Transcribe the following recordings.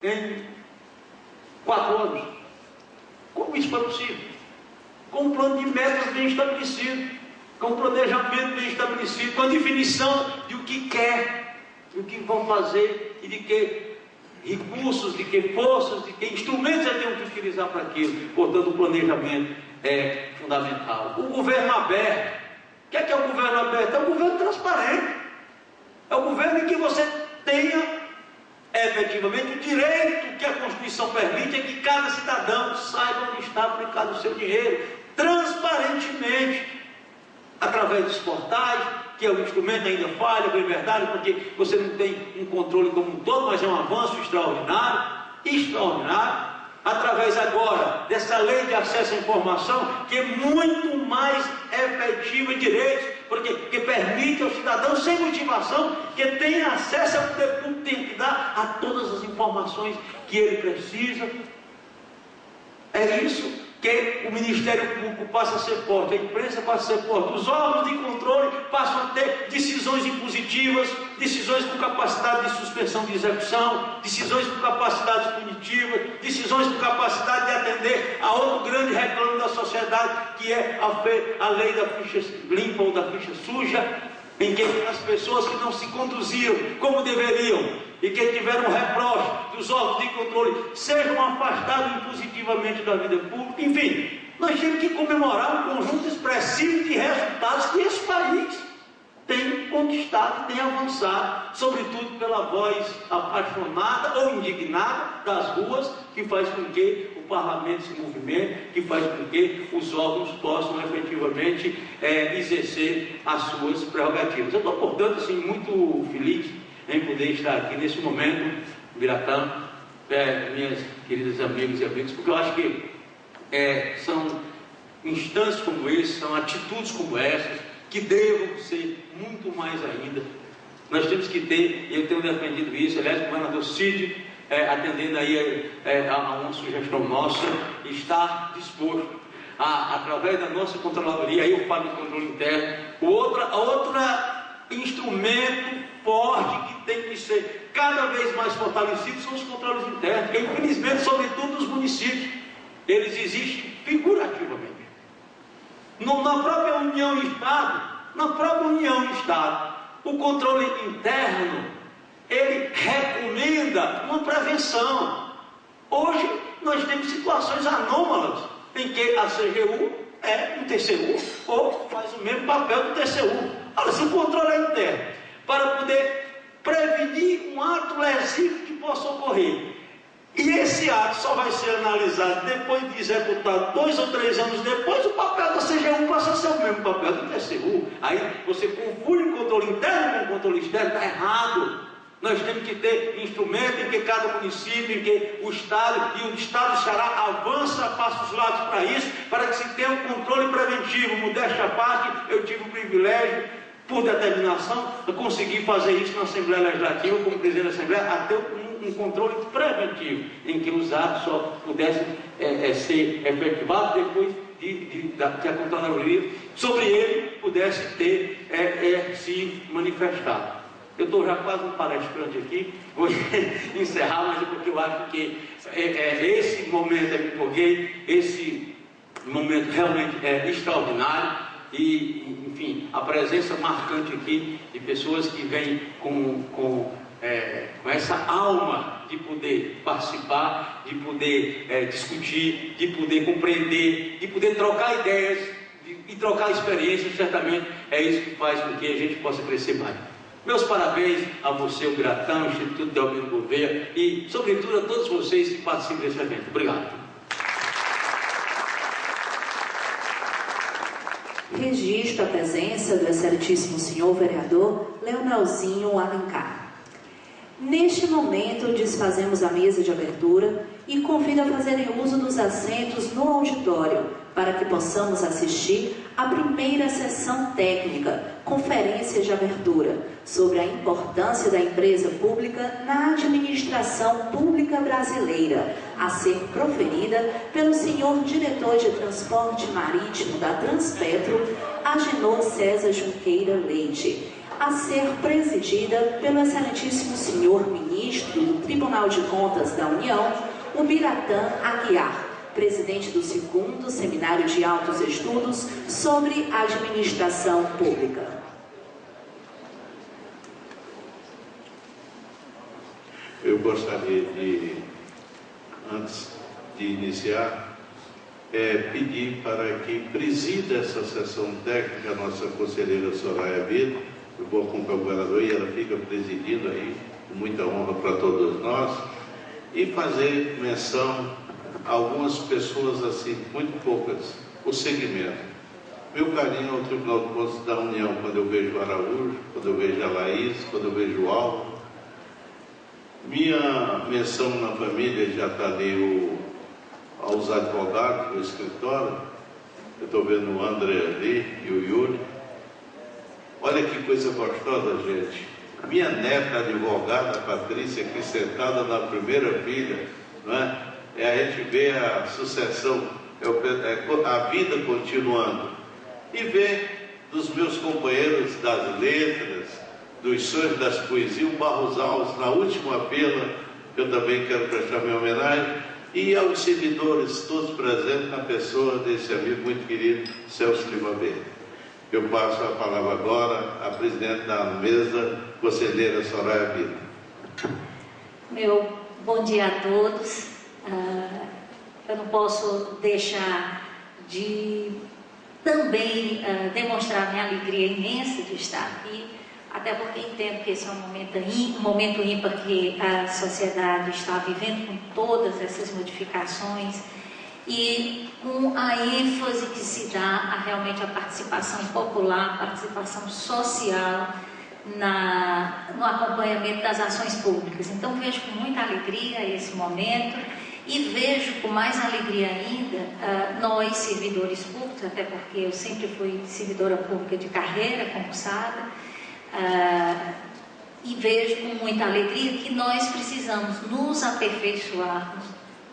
em 4 anos. Como isso foi possível? Com um plano de metas bem estabelecido, com um planejamento bem estabelecido, com a definição de o que quer, de o que vão fazer e de que recursos, de que forças, de que instrumentos eu tenho que utilizar para aquilo. Portanto, o planejamento é fundamental. O governo aberto. O que é o governo aberto? É o governo transparente. É o governo em que você tenha efetivamente o direito que a Constituição permite, é que cada cidadão saiba onde está aplicado o seu dinheiro, transparentemente, através dos portais, que é um instrumento ainda falha, bem verdade, porque você não tem um controle como um todo, mas é um avanço extraordinário, através agora dessa lei de acesso à informação, que é muito mais efetiva em direitos, porque que permite ao cidadão, sem motivação, que tenha acesso ao poder público, tem que dar a todas as informações que ele precisa. É isso que o Ministério Público passa a ser forte, a imprensa passa a ser forte, os órgãos de controle passam a ter decisões impositivas, decisões com capacidade de suspensão de execução, decisões com capacidade punitiva, decisões com capacidade de atender a outro grande reclame da sociedade, que é a lei da ficha limpa ou da ficha suja, em que as pessoas que não se conduziram como deveriam e que tiveram reproche dos órgãos de controle sejam afastados impositivamente da vida pública. Enfim, nós temos que comemorar um conjunto expressivo de resultados que esse país tem conquistado, tem avançado, sobretudo pela voz apaixonada ou indignada das ruas, que faz com que o parlamento se movimente, que faz com que os órgãos possam efetivamente exercer as suas prerrogativas. Eu estou, portanto, assim, muito feliz em poder estar aqui nesse momento, Biratã, minhas queridas amigas e amigos, porque eu acho que são instantes como esse, são atitudes como essas, que devam ser muito mais ainda. Nós temos que ter, e eu tenho defendido isso, aliás, o governador Cid, atendendo aí a uma sugestão nossa, está disposto a, através da nossa controladoria, aí eu falo de controle interno, outro instrumento forte que tem que ser cada vez mais fortalecido são os controles internos, que infelizmente, sobretudo nos municípios, eles existem figurativamente. Na própria União e Estado, o controle interno, ele recomenda uma prevenção. Hoje, nós temos situações anômalas, em que a CGU é um TCU, ou faz o mesmo papel do TCU. Olha, se o controle é interno, para poder prevenir um ato lesivo que possa ocorrer, e esse ato só vai ser analisado depois de executado 2 ou 3 anos depois, o papel da CGU passa a ser o mesmo papel do TCU. Aí você confunde o controle interno com o controle externo, está errado. Nós temos que ter instrumento em que cada município, em que o Estado e o Estado do Ceará avança a passos largos para isso, para que se tenha um controle preventivo. Modéstia à parte, eu tive o privilégio, por determinação, de conseguir fazer isso na Assembleia Legislativa, como presidente da Assembleia, até um controle preventivo, em que os atos só pudessem ser efetivados depois que a controladoria sobre ele pudesse ter se manifestado. Eu estou já quase um palestrante aqui, vou encerrar, mas é porque eu acho que esse momento eu me empolguei, esse momento realmente é extraordinário e, enfim, a presença marcante aqui de pessoas que vêm com essa alma de poder participar, de poder discutir, de poder compreender, de poder trocar ideias e trocar experiências. Certamente é isso que faz com que a gente possa crescer mais. Meus parabéns a você, o Biratã, o Instituto Delmiro Gouveia e, sobretudo, a todos vocês que participam desse evento. Obrigado. Registro a presença do excelentíssimo senhor vereador Leonelzinho Alencar. Neste momento, desfazemos a mesa de abertura e convido a fazerem uso dos assentos no auditório para que possamos assistir à primeira sessão técnica, conferência de abertura, sobre a importância da empresa pública na administração pública brasileira, a ser proferida pelo senhor diretor de transporte marítimo da Transpetro, Agenor César Junqueira Leite. a ser presidida pelo excelentíssimo senhor ministro do Tribunal de Contas da União, o Biratã Aguiar, presidente do 2º Seminário de Altos Estudos sobre Administração Pública. Eu gostaria de, antes de iniciar, pedir para que presida essa sessão técnica a nossa conselheira Soraya Vitor. Eu vou acompanhar o governador e ela fica presidindo aí, com muita honra para todos nós, e fazer menção a algumas pessoas, assim, muito poucas, o segmento. Meu carinho ao Tribunal de Contas da União, quando eu vejo o Araújo, quando eu vejo a Laís, quando eu vejo o Álvaro. Minha menção na família já está ali aos advogados do escritório. Eu estou vendo o André ali e o Yuri. Olha que coisa gostosa, gente. Minha neta advogada, Patrícia, aqui sentada na primeira filha, não é? A gente vê a sucessão, a vida continuando. E ver dos meus companheiros das letras, dos sonhos das poesias, o Barros Alves, na última fila, eu também quero prestar minha homenagem, e aos servidores, todos presentes, na pessoa desse amigo muito querido, Celso Lima Verde. Eu passo a palavra agora à presidente da mesa, conselheira Soraya Vitor. Meu bom dia a todos. Eu não posso deixar de também demonstrar minha alegria imensa de estar aqui, até porque entendo que esse é um momento ímpar que a sociedade está vivendo, com todas essas modificações e com a ênfase que se dá a realmente a participação popular, a participação social no acompanhamento das ações públicas. Então vejo com muita alegria esse momento e vejo com mais alegria ainda nós, servidores públicos, até porque eu sempre fui servidora pública de carreira, concursada, e vejo com muita alegria que nós precisamos nos aperfeiçoarmos,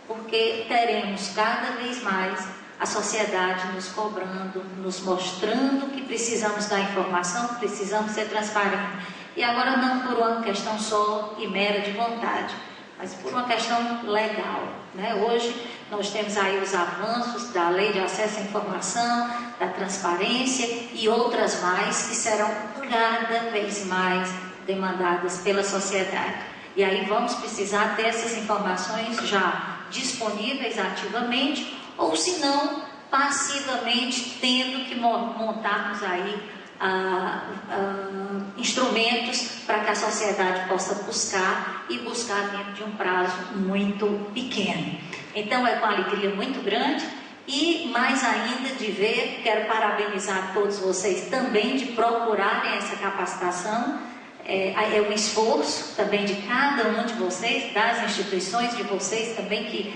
porque teremos cada vez mais a sociedade nos cobrando, nos mostrando que precisamos dar informação, que precisamos ser transparentes. E agora não por uma questão só e mera de vontade, mas por uma questão legal, né? Hoje nós temos aí os avanços da Lei de Acesso à Informação, da transparência e outras mais que serão cada vez mais demandadas pela sociedade. E aí vamos precisar dessas informações já disponíveis ativamente, ou se não, passivamente, tendo que montarmos aí instrumentos para que a sociedade possa buscar e buscar dentro de um prazo muito pequeno. Então é com alegria muito grande e mais ainda de ver, quero parabenizar todos vocês também de procurarem essa capacitação. É um esforço também de cada um de vocês, das instituições de vocês também que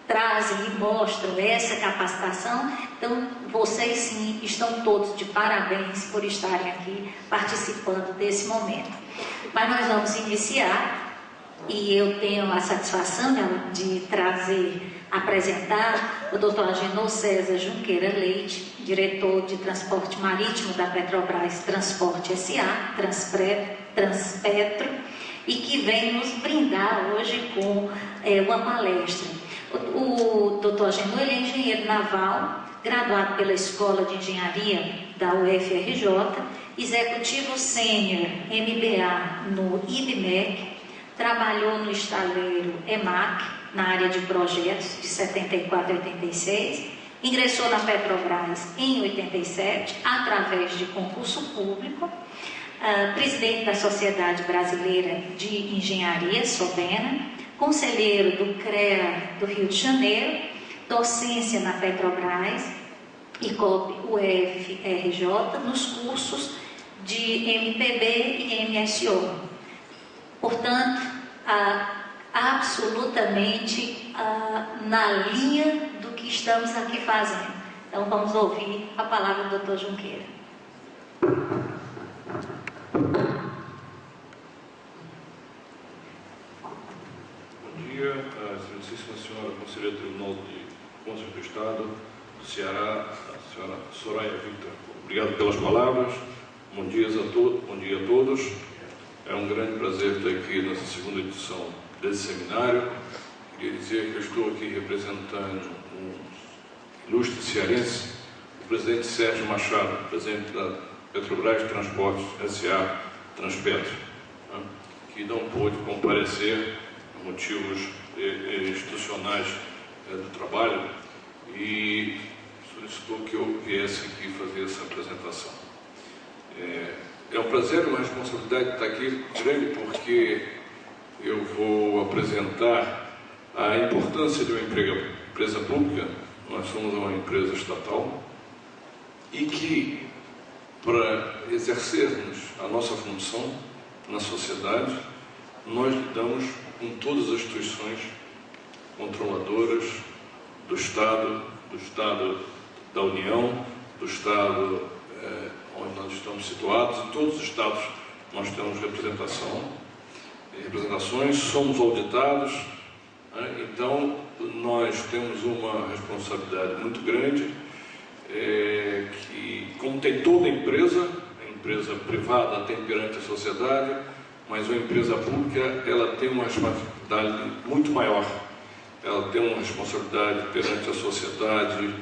trazem e mostram essa capacitação. Então vocês sim estão todos de parabéns por estarem aqui participando desse momento. Mas nós vamos iniciar e eu tenho a satisfação de apresentar o Dr. Agenor César Junqueira Leite, diretor de Transporte Marítimo da Petrobras Transporte S.A., Transpetro, e que vem nos brindar hoje com uma palestra. O Dr. Agenor é engenheiro naval, graduado pela Escola de Engenharia da UFRJ, executivo sênior MBA no IBMEC, trabalhou no estaleiro EMAC, na área de projetos, de 74 a 86, ingressou na Petrobras em 87, através de concurso público, presidente da Sociedade Brasileira de Engenharia, SOBENA, conselheiro do CREA do Rio de Janeiro, docência na Petrobras e UFRJ nos cursos de MPB e MSO. Portanto, absolutamente na linha do que estamos aqui fazendo. Então vamos ouvir a palavra do Dr. Junqueira. Excelentíssima Senhora Conselheira do Tribunal de Contas do Estado do Ceará, a Senhora Soraya Vitor. Obrigado pelas palavras Bom dia a todos. É um grande prazer estar aqui nessa segunda edição desse seminário. Queria dizer que eu estou aqui representando um ilustre cearense, o presidente Sérgio Machado, presidente da Petrobras Transportes S.A. Transpetro, que não pôde comparecer por motivos institucionais do trabalho e solicitou que eu viesse aqui fazer essa apresentação. É um prazer e uma responsabilidade estar aqui grande, porque eu vou apresentar a importância de uma empresa pública. Nós somos uma empresa estatal e que, para exercermos a nossa função na sociedade, nós lidamos com todas as instituições controladoras do Estado da União, do Estado onde nós estamos situados. Em todos os estados nós temos representações, somos auditados, então nós temos uma responsabilidade muito grande, que, como tem toda empresa, a empresa privada tem perante a sociedade, mas uma empresa pública, ela tem uma responsabilidade muito maior. Ela tem uma responsabilidade perante a sociedade,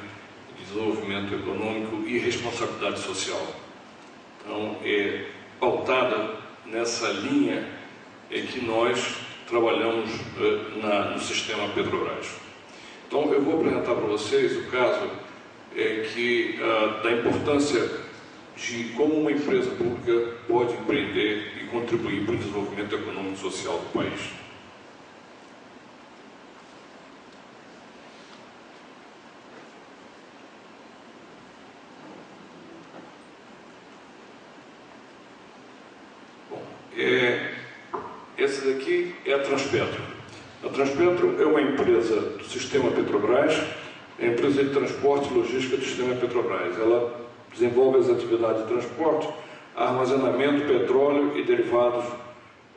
desenvolvimento econômico e responsabilidade social. Então, é pautada nessa linha que nós trabalhamos no sistema Petrobras. Então, eu vou apresentar para vocês o caso da importância de como uma empresa pública pode empreender e contribuir para o desenvolvimento econômico e social do país. Essa daqui é a Transpetro. A Transpetro é uma empresa do sistema Petrobras, é a empresa de transporte e logística do sistema Petrobras. Ela desenvolve as atividades de transporte, armazenamento, petróleo e derivados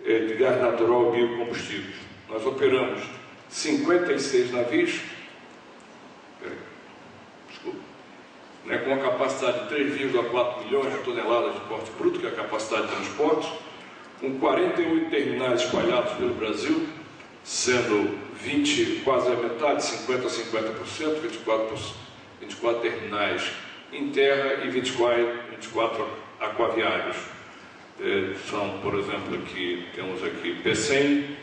de gás natural e biocombustíveis. Nós operamos 56 navios, com a capacidade de 3,4 milhões de toneladas de porte bruto, que é a capacidade de transporte, com 48 terminais espalhados pelo Brasil, sendo 20, quase a metade, 50% a 50%, 24 terminais em terra e 24 aquaviários. São, por exemplo, temos aqui Pecém,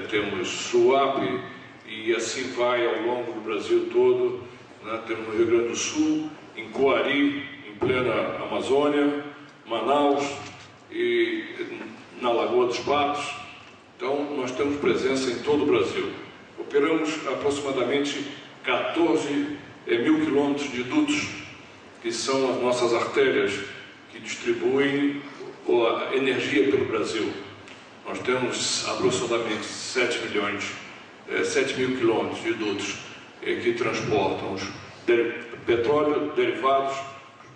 temos Suape, e assim vai ao longo do Brasil todo. Temos no Rio Grande do Sul, em Coari, em plena Amazônia, Manaus e na Lagoa dos Patos. Então, nós temos presença em todo o Brasil. Operamos aproximadamente 14 mil quilômetros de dutos, que são as nossas artérias que distribuem a energia pelo Brasil. Nós temos aproximadamente 7 mil quilômetros de dutos que transportam petróleo, derivados,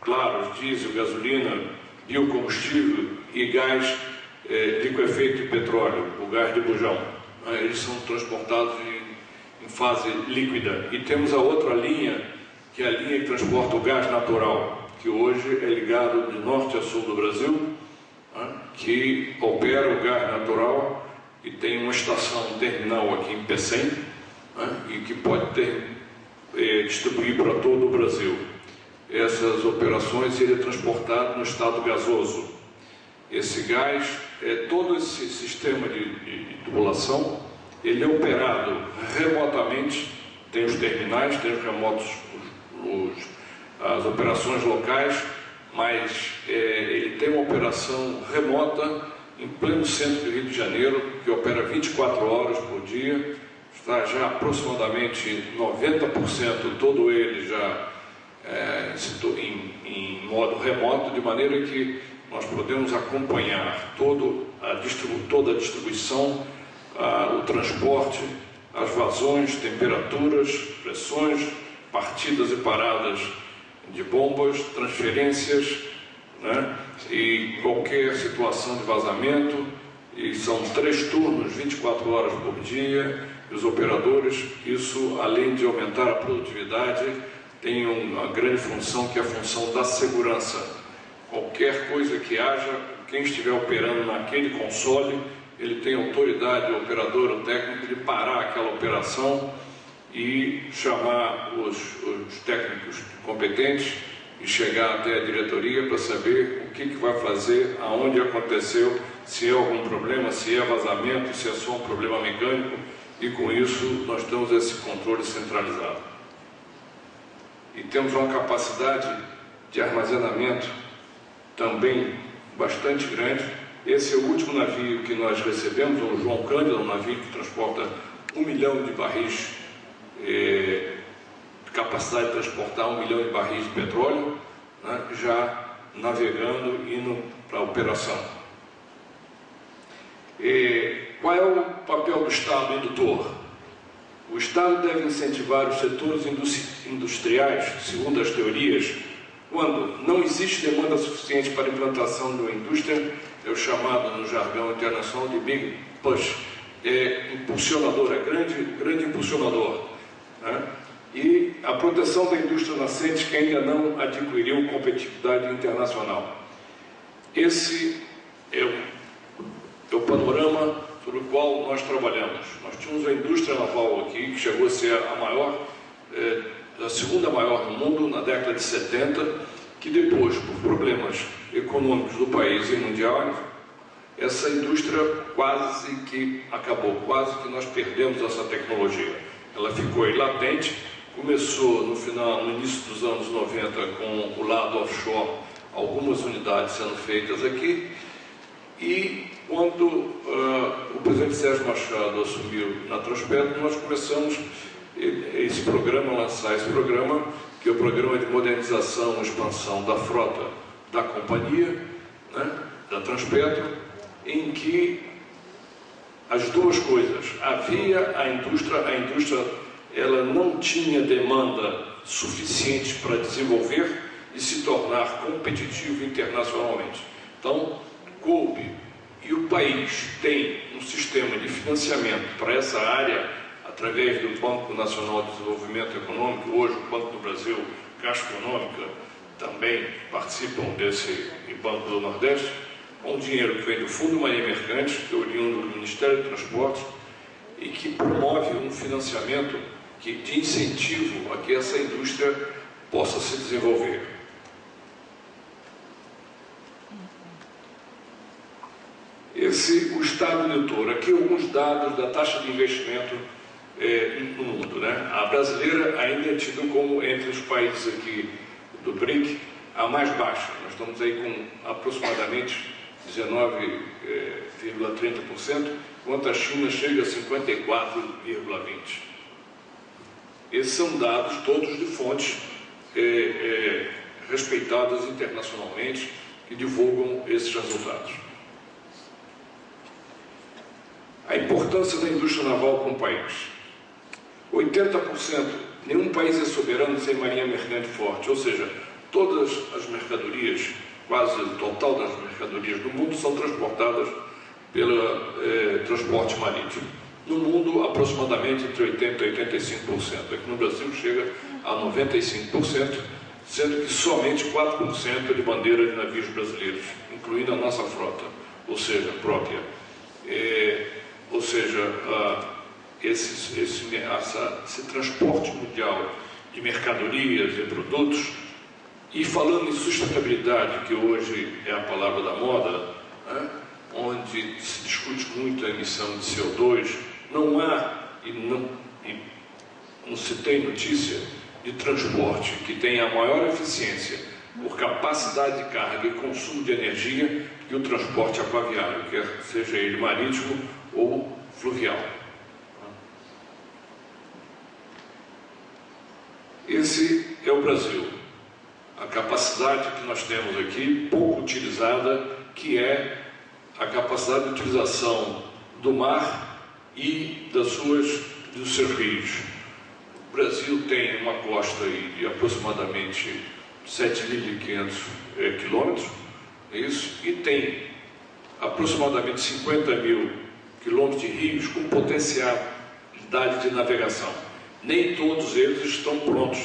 claros, diesel, gasolina, biocombustível e gás liquefeito de petróleo, o gás de bujão. Eles são transportados em fase líquida. E temos a outra linha, que é a linha que transporta o gás natural, que hoje é ligado de norte a sul do Brasil, que opera o gás natural e tem uma estação, um terminal aqui em Pecém, e que pode distribuir para todo o Brasil. Essas operações ele é transportado no estado gasoso. Esse gás, todo esse sistema de tubulação, ele é operado remotamente. Tem os terminais, tem os remotos, as operações locais, mas ele tem uma operação remota em pleno centro do Rio de Janeiro, que opera 24 horas por dia. Está já aproximadamente 90%, todo ele já em modo remoto, de maneira que nós podemos acompanhar toda a distribuição, o transporte, as vazões, temperaturas, pressões, partidas e paradas de bombas, transferências, e qualquer situação de vazamento. E são 3 turnos, 24 horas por dia. E os operadores, isso, além de aumentar a produtividade, tem uma grande função, que é a função da segurança. qualquer coisa que haja, quem estiver operando naquele console, ele tem autoridade, o operador, o técnico, de parar aquela operação e chamar os técnicos competentes e chegar até a diretoria para saber o que vai fazer, aonde aconteceu, se é algum problema, se é vazamento, se é só um problema mecânico, e com isso nós temos esse controle centralizado. E temos uma capacidade de armazenamento também bastante grande. Esse é o último navio que nós recebemos, o João Cândido, um navio que transporta 1 milhão de barris, capacidade de transportar 1 milhão de barris de petróleo, né, já navegando, indo para a operação. Qual é o papel do Estado indutor? O Estado deve incentivar os setores industriais, segundo as teorias, quando não existe demanda suficiente para a implantação de uma indústria, é o chamado no jargão internacional de Big Push, impulsionador, grande impulsionador, né? E a proteção da indústria nascente que ainda não adquiriu competitividade internacional. Esse é o panorama sobre o qual nós trabalhamos. Nós tínhamos a indústria naval aqui, que chegou a ser a maior, a segunda maior no mundo na década de 70, que depois, por problemas econômicos do país e mundial, essa indústria quase que acabou, quase que nós perdemos essa tecnologia. Ela ficou aí latente, começou no início dos anos 90 com o lado offshore, algumas unidades sendo feitas aqui, e quando o presidente Sérgio Machado assumiu na Transpetro, nós começamos lançar esse programa, que é o programa de modernização e expansão da frota da companhia, né, da Transpetro, em que as duas coisas, havia a indústria ela não tinha demanda suficiente para desenvolver e se tornar competitivo internacionalmente. Então, coube, e o país tem um sistema de financiamento para essa área, através do Banco Nacional de Desenvolvimento Econômico, hoje o Banco do Brasil, Caixa Econômica, também participam desse Banco do Nordeste, com dinheiro que vem do Fundo Marinha Mercante, que é oriundo do Ministério de Transportes, e que promove um financiamento de incentivo a que essa indústria possa se desenvolver. O Estado indutor, aqui alguns dados da taxa de investimento no mundo, né? A brasileira ainda é tida como, entre os países aqui do BRIC, a mais baixa. Nós estamos aí com aproximadamente 19,30%, enquanto a China chega a 54,20%. Esses são dados todos de fontes respeitadas internacionalmente, que divulgam esses resultados. A importância da indústria naval para um país. 80%, nenhum país é soberano sem marinha mercante forte, ou seja, todas as mercadorias, quase o total das mercadorias do mundo, são transportadas pelo transporte marítimo. No mundo, aproximadamente entre 80% e 85%. Aqui no Brasil chega a 95%, sendo que somente 4% é de bandeira de navios brasileiros, incluindo a nossa frota, ou seja, própria. Esse transporte mundial de mercadorias e produtos, e falando em sustentabilidade, que hoje é a palavra da moda, né, onde se discute muito a emissão de CO2, não há e não se tem notícia de transporte que tenha a maior eficiência por capacidade de carga e consumo de energia que o transporte aquaviário, quer seja ele marítimo ou fluvial. Esse é o Brasil. A capacidade que nós temos aqui, pouco utilizada, que é a capacidade de utilização do mar e dos seus rios. O Brasil tem uma costa aí de aproximadamente 7.500 quilômetros, é isso? E tem aproximadamente 50.000 quilômetros de rios com potencialidade de navegação. Nem todos eles estão prontos,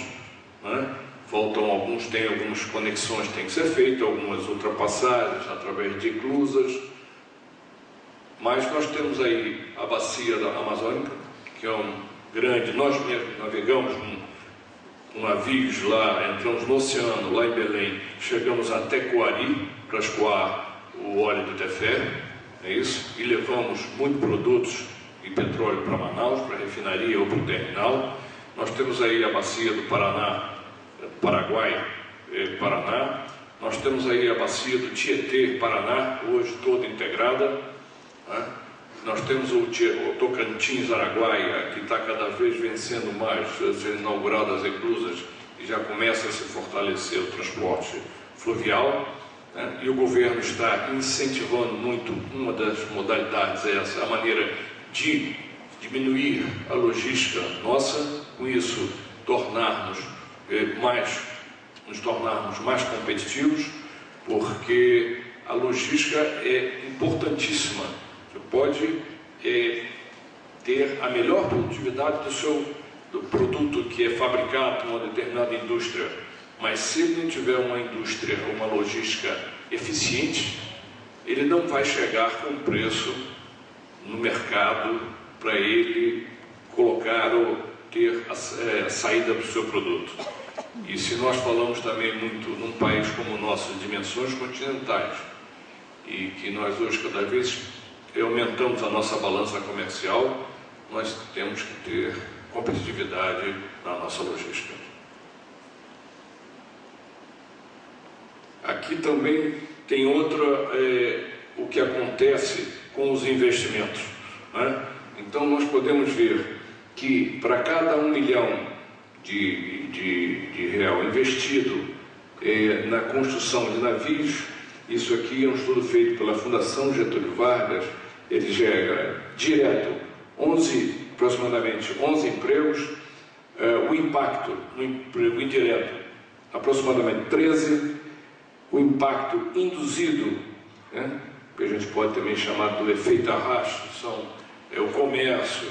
né? faltam alguns, tem algumas conexões que têm que ser feitas, algumas ultrapassagens através de eclusas, mas nós temos aí a bacia da Amazônica, que é grande, nós mesmos navegamos com navios lá, entramos no oceano, lá em Belém, chegamos até Coari para escoar o óleo do tefé, é isso, e levamos muitos produtos e petróleo para Manaus, para a refinaria ou para o terminal. Nós temos aí a bacia do Paraná, Paraguai, Paraná. Nós temos aí a bacia do Tietê, Paraná, hoje toda integrada, né? Nós temos o Tocantins, Araguaia, que está cada vez vencendo mais, sendo inauguradas as eclusas e já começa a se fortalecer o transporte fluvial, né? E o governo está incentivando muito, uma das modalidades é essa, a maneira de diminuir a logística nossa, com isso nos tornarmos mais competitivos, porque a logística é importantíssima. Você pode ter a melhor produtividade do produto que é fabricado em uma determinada indústria, mas se ele não tiver uma indústria, uma logística eficiente, ele não vai chegar com preço no mercado para ele colocar ou ter a saída do seu produto. E se nós falamos também muito num país como o nosso, de dimensões continentais, e que nós hoje cada vez aumentamos a nossa balança comercial, nós temos que ter competitividade na nossa logística. Aqui também tem outra, o que acontece com os investimentos, né? Então nós podemos ver que para cada 1 milhão de real investido na construção de navios, isso aqui é um estudo feito pela Fundação Getúlio Vargas, ele gera direto aproximadamente 11 empregos, o impacto no emprego indireto aproximadamente 13, o impacto induzido, né, que a gente pode também chamar do efeito arrasto, é o comércio,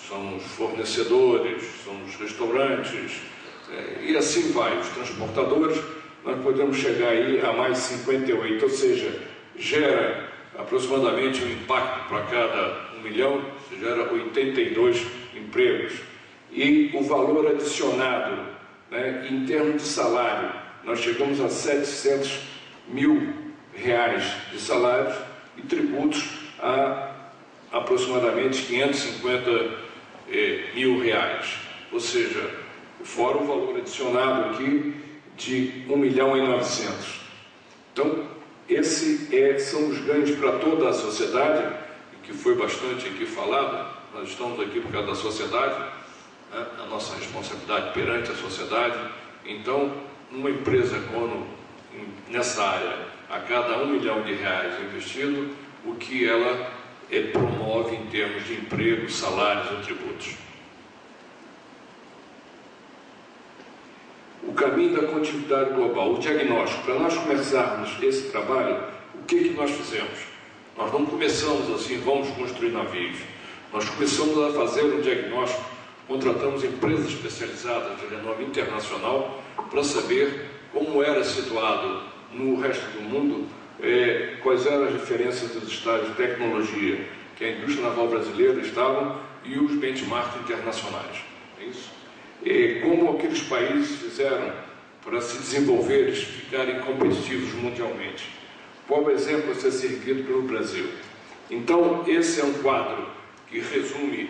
são os fornecedores, são os restaurantes, e assim vai, os transportadores, nós podemos chegar aí a mais 58, ou seja, gera aproximadamente um impacto para cada 1 milhão, gera 82 empregos. E o valor adicionado, né, em termos de salário, nós chegamos a 700 mil reais de salários e tributos a aproximadamente 550 mil reais, ou seja, fora o valor adicionado aqui de 1 milhão e 900. Então, são os ganhos para toda a sociedade, que foi bastante aqui falado. Nós estamos aqui por causa da sociedade, né, a nossa responsabilidade perante a sociedade. Então, numa empresa quando nessa área, a cada 1 milhão de reais investido, o que ela promove em termos de emprego, salários ou tributos. O caminho da continuidade global, o diagnóstico. Para nós começarmos esse trabalho, o que nós fizemos? Nós não começamos assim, vamos construir navios. Nós começamos a fazer um diagnóstico, contratamos empresas especializadas de renome internacional para saber como era situado no resto do mundo, quais eram as diferenças dos estágios de tecnologia que a indústria naval brasileira estava e os benchmarks internacionais. É isso? Como aqueles países fizeram para se desenvolver e ficarem competitivos mundialmente. Qual o exemplo a ser seguido pelo Brasil? Então, esse é um quadro que resume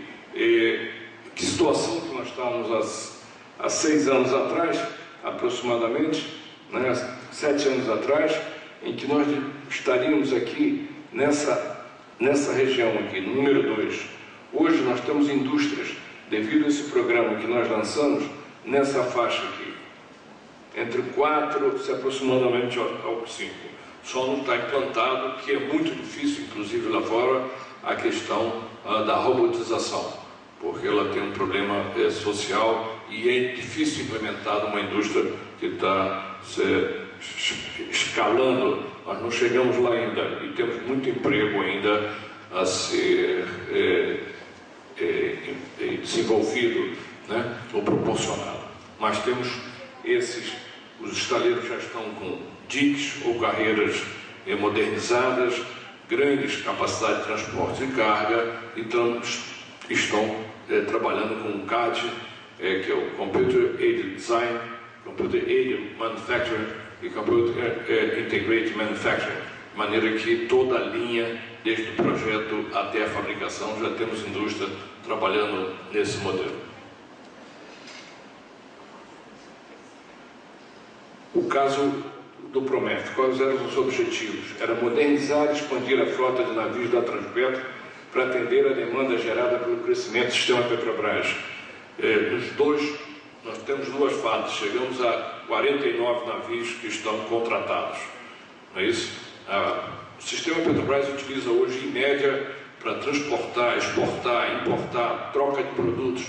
que situação que nós estávamos há 6 anos atrás, aproximadamente, né, 7 anos atrás, em que nós estaríamos aqui nessa região aqui, no número 2. Hoje nós temos indústrias, devido a esse programa que nós lançamos, nessa faixa aqui, entre 4 se aproximadamente ao 5. Só não está implantado, que é muito difícil, inclusive lá fora, a questão da robotização, porque ela tem um problema social e é difícil implementar uma indústria que está escalando. Nós não chegamos lá ainda e temos muito emprego ainda a ser desenvolvido, né, ou proporcionado. Mas temos esses Os estaleiros já estão com diques ou carreiras modernizadas, grandes capacidades de transporte de carga, então estão trabalhando com o CAD, que é o Computer Aided Design, Computer Aided Manufacturing e Computer Integrated Manufacturing, de maneira que toda a linha, desde o projeto até a fabricação, já temos indústria trabalhando nesse modelo. O caso do Prometh, quais eram os objetivos? Era modernizar e expandir a frota de navios da Transpetro para atender a demanda gerada pelo crescimento do sistema Petrobras. Nós temos duas fases, chegamos a 49 navios que estão contratados, não é isso? O sistema Petrobras utiliza hoje, em média, para transportar, exportar, importar, troca de produtos,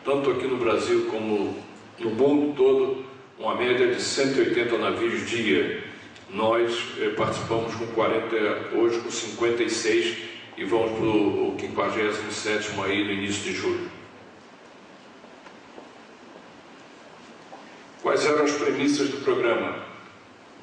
tanto aqui no Brasil como no mundo todo, uma média de 180 navios dia. Nós participamos com 40, hoje com 56, e vamos para o 57º aí no início de julho. Quais eram as premissas do programa?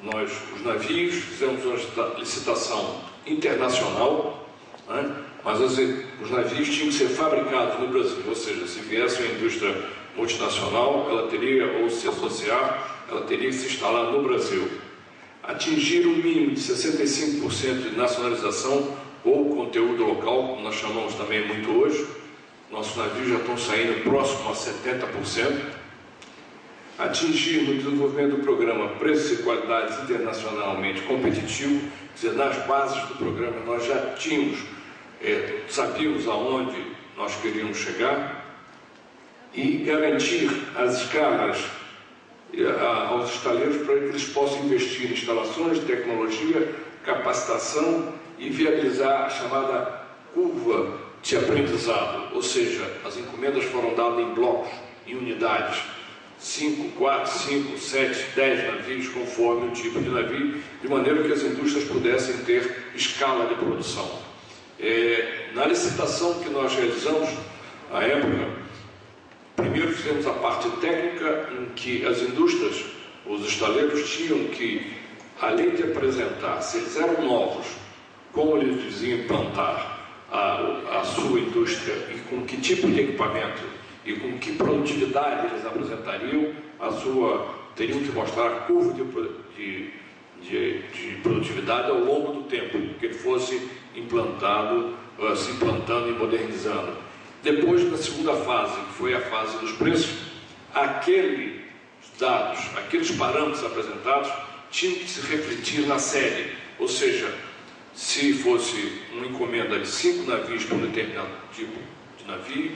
Nós, os navios, fizemos uma licitação internacional, né? Mas os navios tinham que ser fabricados no Brasil, ou seja, se viesse uma indústria multinacional, ela teria, ou se associar, ela teria que se instalar no Brasil. Atingir um mínimo de 65% de nacionalização ou conteúdo local, como nós chamamos também muito hoje. Nossos navios já estão saindo próximo a 70%. Atingir no desenvolvimento do programa preços e qualidades internacionalmente competitivos, quer dizer, nas bases do programa nós já tínhamos, sabíamos aonde nós queríamos chegar, e garantir as escalas aos estaleiros para que eles possam investir em instalações de tecnologia, capacitação e viabilizar a chamada curva de aprendizado, ou seja, as encomendas foram dadas em blocos, em unidades, 5, 4, 5, 7, 10 navios, conforme o tipo de navio, de maneira que as indústrias pudessem ter escala de produção. Na licitação que nós realizamos, à época, primeiro fizemos a parte técnica, em que as indústrias, os estaleiros, tinham que, além de apresentar, se eles eram novos, como eles diziam implantar a sua indústria e com que tipo de equipamento e com que produtividade eles apresentariam, teriam que mostrar a curva de produtividade ao longo do tempo, que ele fosse implantado, se implantando e modernizando. Depois, na segunda fase, que foi a fase dos preços, aqueles dados, aqueles parâmetros apresentados tinham que se refletir na série, ou seja, se fosse uma encomenda de 5 navios para um determinado tipo de navio,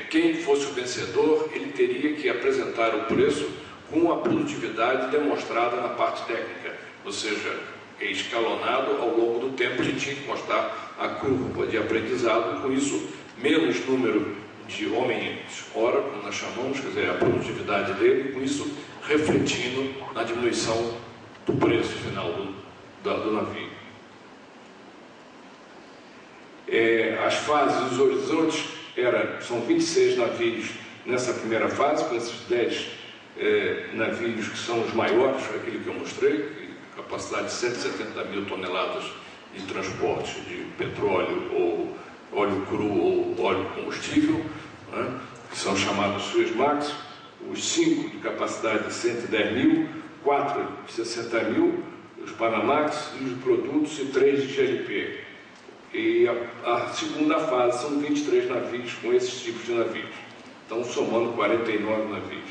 quem fosse o vencedor, ele teria que apresentar o preço com a produtividade demonstrada na parte técnica, ou seja, escalonado ao longo do tempo, a gente tinha que mostrar a curva de aprendizado, com isso, menos número de homens-hora, como nós chamamos, quer dizer, a produtividade dele, com isso, refletindo na diminuição do preço final do navio. As fases, os horizontes, são 26 navios nessa primeira fase, com esses 10 navios que são os maiores, aquele que eu mostrei, capacidade de 170 mil toneladas de transporte de petróleo ou óleo cru ou óleo combustível, né, que são chamados Suezmax, os 5 de capacidade de 110 mil, 4 de 60 mil, os Panamax e os produtos e 3 de GLP. E a segunda fase são 23 navios com esses tipos de navios. Então, somando 49 navios.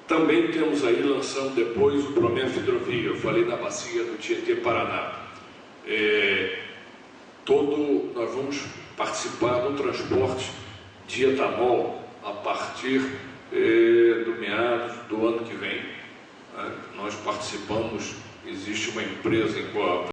Também temos aí, lançando depois, o Prometh Hidrovia. Eu falei da bacia do Tietê-Paraná. Nós vamos participar do transporte de etanol a partir do meados do ano que vem. Nós participamos, existe uma empresa em qual